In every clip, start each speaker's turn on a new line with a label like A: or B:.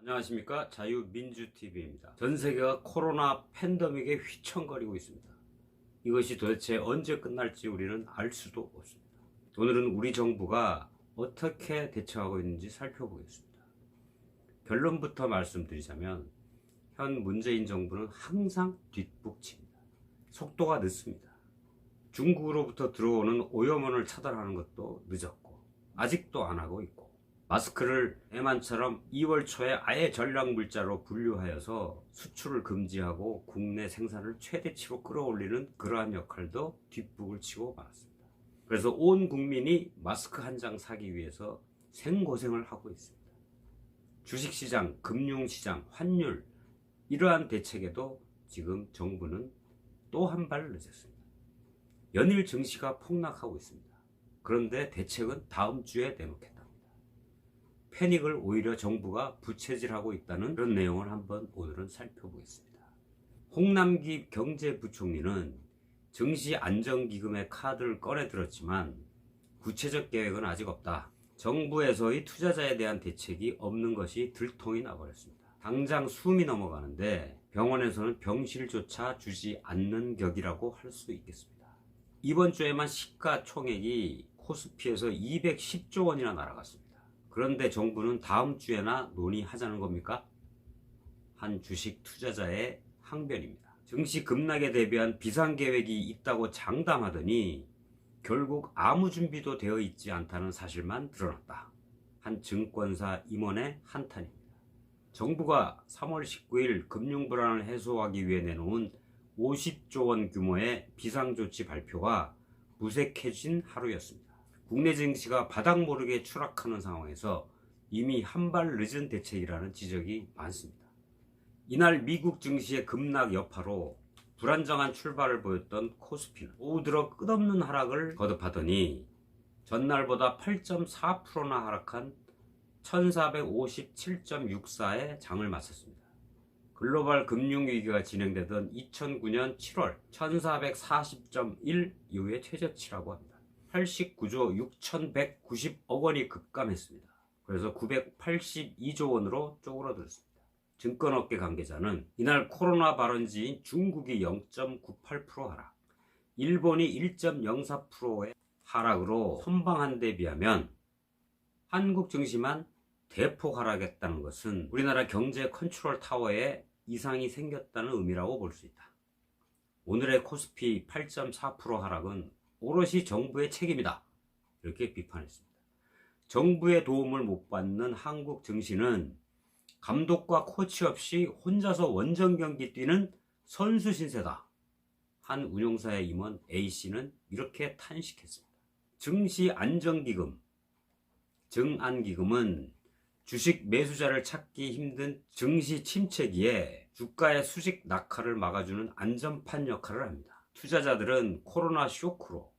A: 안녕하십니까, 자유민주TV입니다. 전세계가 코로나 팬데믹에 휘청거리고 있습니다. 이것이 도대체 언제 끝날지 우리는 알 수도 없습니다. 오늘은 우리 정부가 어떻게 대처하고 있는지 살펴보겠습니다. 결론부터 말씀드리자면 현 문재인 정부는 항상 뒷북칩니다. 속도가 늦습니다. 중국으로부터 들어오는 오염원을 차단하는 것도 늦었고 아직도 안 하고 있고, 마스크를 대만처럼 2월 초에 아예 전략물자로 분류하여서 수출을 금지하고 국내 생산을 최대치로 끌어올리는 그러한 역할도 뒷북을 치고 말았습니다. 그래서 온 국민이 마스크 한 장 사기 위해서 생고생을 하고 있습니다. 주식시장, 금융시장, 환율, 이러한 대책에도 지금 정부는 또 한 발 늦었습니다. 연일 증시가 폭락하고 있습니다. 그런데 대책은 다음 주에 내놓겠다. 패닉을 오히려 정부가 부채질하고 있다는 그런 내용을 한번 오늘은 살펴보겠습니다. 홍남기 경제부총리는 증시안정기금의 카드를 꺼내 들었지만 구체적 계획은 아직 없다. 정부에서의 투자자에 대한 대책이 없는 것이 들통이 나버렸습니다. 당장 숨이 넘어가는데 병원에서는 병실조차 주지 않는 격이라고 할 수 있겠습니다. 이번 주에만 시가총액이 코스피에서 210조 원이나 날아갔습니다. 그런데 정부는 다음 주에나 논의하자는 겁니까? 한 주식 투자자의 항변입니다. 증시 급락에 대비한 비상계획이 있다고 장담하더니 결국 아무 준비도 되어 있지 않다는 사실만 드러났다. 한 증권사 임원의 한탄입니다. 정부가 3월 19일 금융불안을 해소하기 위해 내놓은 50조 원 규모의 비상조치 발표가 무색해진 하루였습니다. 국내 증시가 바닥 모르게 추락하는 상황에서 이미 한 발 늦은 대책이라는 지적이 많습니다. 이날 미국 증시의 급락 여파로 불안정한 출발을 보였던 코스피는 오후 들어 끝없는 하락을 거듭하더니 전날보다 8.4%나 하락한 1457.64에 장을 마쳤습니다. 글로벌 금융위기가 진행되던 2009년 7월 1440.1 이후의 최저치라고 합니다. 89조 6190억 원이 급감했습니다. 그래서 982조 원으로 쪼그라들었습니다. 증권업계 관계자는 이날 코로나 발원지인 중국이 0.98% 하락, 일본이 1.04%의 하락으로 선방한 데 비하면 한국 증시만 대폭 하락했다는 것은 우리나라 경제 컨트롤 타워에 이상이 생겼다는 의미라고 볼 수 있다. 오늘의 코스피 8.4% 하락은 오롯이 정부의 책임이다, 이렇게 비판했습니다. 정부의 도움을 못 받는 한국 증시는 감독과 코치 없이 혼자서 원정 경기 뛰는 선수 신세다. 한 운용사의 임원 A씨는 이렇게 탄식했습니다. 증시 안정기금, 증안기금은 주식 매수자를 찾기 힘든 증시 침체기에 주가의 수직 낙하를 막아주는 안전판 역할을 합니다. 투자자들은 코로나 쇼크로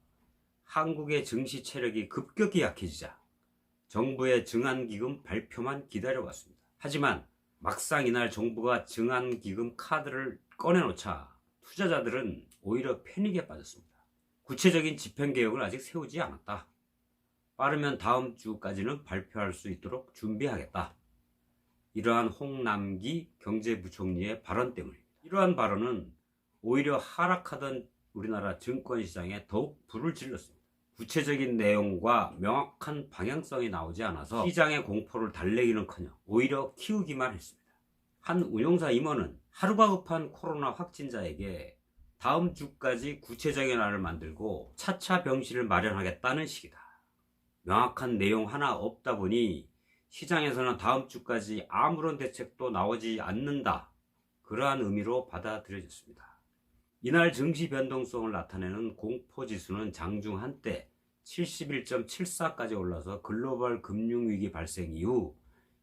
A: 한국의 증시 체력이 급격히 약해지자 정부의 증안기금 발표만 기다려왔습니다. 하지만 막상 이날 정부가 증안기금 카드를 꺼내놓자 투자자들은 오히려 패닉에 빠졌습니다. 구체적인 집행계획을 아직 세우지 않았다. 빠르면 다음 주까지는 발표할 수 있도록 준비하겠다. 이러한 홍남기 경제부총리의 발언 때문입니다. 이러한 발언은 오히려 하락하던 우리나라 증권시장에 더욱 불을 질렀습니다. 구체적인 내용과 명확한 방향성이 나오지 않아서 시장의 공포를 달래기는커녕 오히려 키우기만 했습니다. 한 운용사 임원은 하루가 급한 코로나 확진자에게 다음 주까지 구체적인 안을 만들고 차차 병실을 마련하겠다는 식이다. 명확한 내용 하나 없다 보니 시장에서는 다음 주까지 아무런 대책도 나오지 않는다, 그러한 의미로 받아들여졌습니다. 이날 증시 변동성을 나타내는 공포지수는 장중 한때 71.74까지 올라서 글로벌 금융위기 발생 이후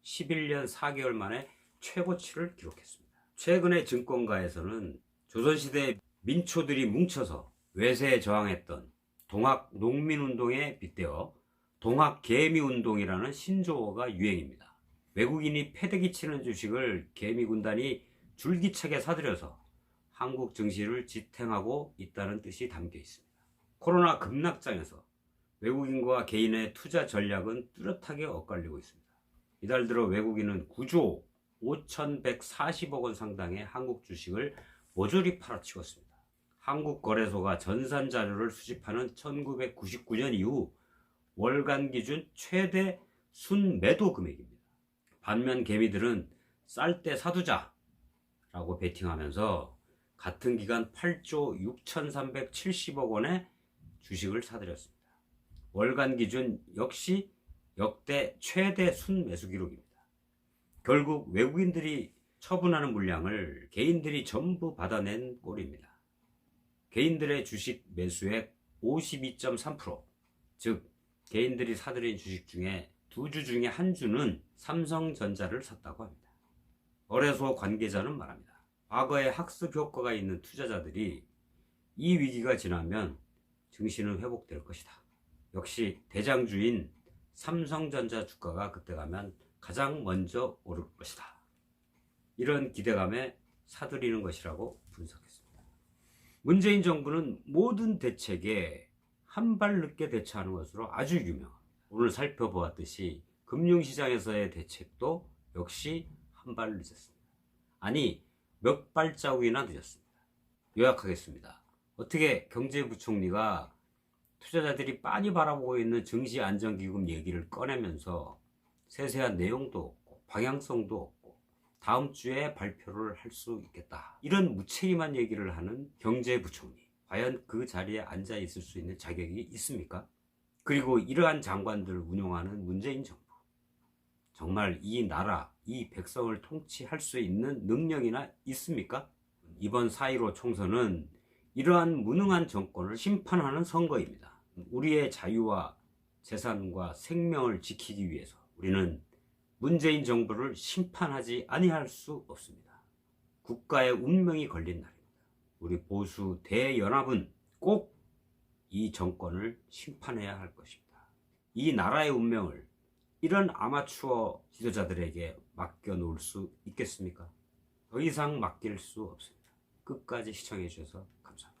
A: 11년 4개월 만에 최고치를 기록했습니다. 최근에 증권가에서는 조선시대 민초들이 뭉쳐서 외세에 저항했던 동학 농민운동에 빗대어 동학개미운동이라는 신조어가 유행입니다. 외국인이 패대기 치는 주식을 개미군단이 줄기차게 사들여서 한국 증시를 지탱하고 있다는 뜻이 담겨 있습니다. 코로나 급락장에서 외국인과 개인의 투자 전략은 뚜렷하게 엇갈리고 있습니다. 이달 들어 외국인은 9조 5,140억 원 상당의 한국 주식을 모조리 팔아치웠습니다. 한국거래소가 전산 자료를 수집하는 1999년 이후 월간 기준 최대 순매도 금액입니다. 반면 개미들은 쌀 때 사두자 라고 베팅하면서 같은 기간 8조 6,370억 원의 주식을 사들였습니다. 월간 기준 역시 역대 최대 순매수 기록입니다. 결국 외국인들이 처분하는 물량을 개인들이 전부 받아낸 꼴입니다. 개인들의 주식 매수액 52.3%, 즉 개인들이 사들인 주식 중에 2주 중에 1주는 삼성전자를 샀다고 합니다. 거래소 관계자는 말합니다. 과거에 학습 효과가 있는 투자자들이 이 위기가 지나면 증시는 회복될 것이다. 역시 대장주인 삼성전자 주가가 그때 가면 가장 먼저 오를 것이다. 이런 기대감에 사들이는 것이라고 분석했습니다. 문재인 정부는 모든 대책에 한 발 늦게 대처하는 것으로 아주 유명합니다. 오늘 살펴보았듯이 금융시장에서의 대책도 역시 한 발 늦었습니다. 아니, 몇 발자국이나 늦었습니다. 요약하겠습니다. 어떻게 경제부총리가 투자자들이 빤히 바라보고 있는 증시안정기금 얘기를 꺼내면서 세세한 내용도 없고 방향성도 없고 다음 주에 발표를 할 수 있겠다, 이런 무책임한 얘기를 하는 경제부총리, 과연 그 자리에 앉아 있을 수 있는 자격이 있습니까? 그리고 이러한 장관들을 운용하는 문재인 정부, 정말 이 나라, 이 백성을 통치할 수 있는 능력이나 있습니까? 이번 4.15 총선은 이러한 무능한 정권을 심판하는 선거입니다. 우리의 자유와 재산과 생명을 지키기 위해서 우리는 문재인 정부를 심판하지 아니할 수 없습니다. 국가의 운명이 걸린 날입니다. 우리 보수 대연합은 꼭 이 정권을 심판해야 할 것입니다. 이 나라의 운명을 이런 아마추어 지도자들에게 맡겨놓을 수 있겠습니까? 더 이상 맡길 수 없습니다. 끝까지 시청해 주셔서 감사합니다.